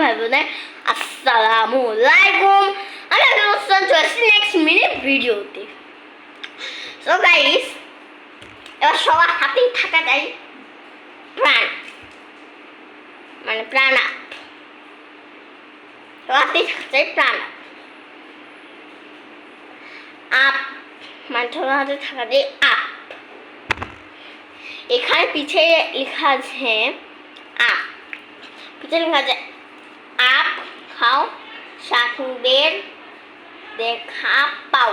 ভাই বোনের আসসালামু আলাইকুম। আমি এখন চলেছি নেক্সট মিনিট ভিডিওতে। সো গাইস, এবার সবার হাতেই থাকা যায় প্রাণ, মানে প্রাণ আপ। সবার হাতেই থাকা যায় প্রাণ আপ, মানে সবার হাতে থাকা যায় আপ। এখানে পিছিয়ে লেখা আছে আপ, পিছিয়ে লেখা আছে আপ খাও সাকুবের দেখা পাও।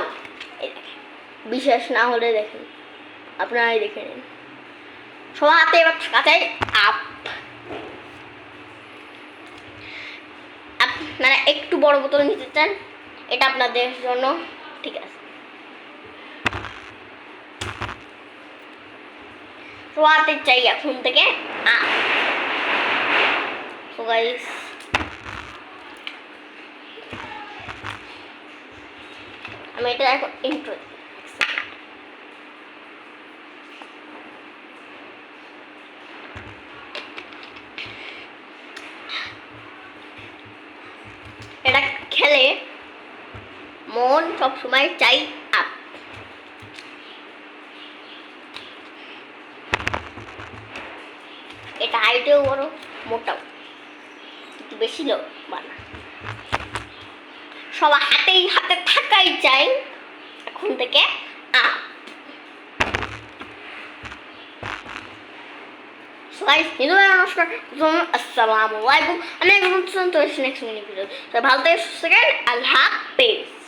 এই দেখেন, বিশ্বাস না হলে দেখেন, আপনারাই দেখে নিন। সবার হাতে এবার থাকা চাই আপ। আপনারা একটু বড় বোতল নিতে চান, এটা আপনাদের জন্য ঠিক আছে। সবার হাতে চাই এখন থেকে আপ। সো গাইস, আমি এটা এখন ইন্ট্রো এটা খেলে মন সবসময় চাই আপ। এটা হাইটেও বড়, মোটাও, একটু বেশি লোক বানা। সবার হাতে থাকাই চাই এখন থেকে আপ। নমস্কার, আসসালামু আলাইকুম। আমি এখন নেক্সট মিনিট ভিডিও। ভালো থেকে সুস্থ থাকেন। আল্লাহ হাফেজ।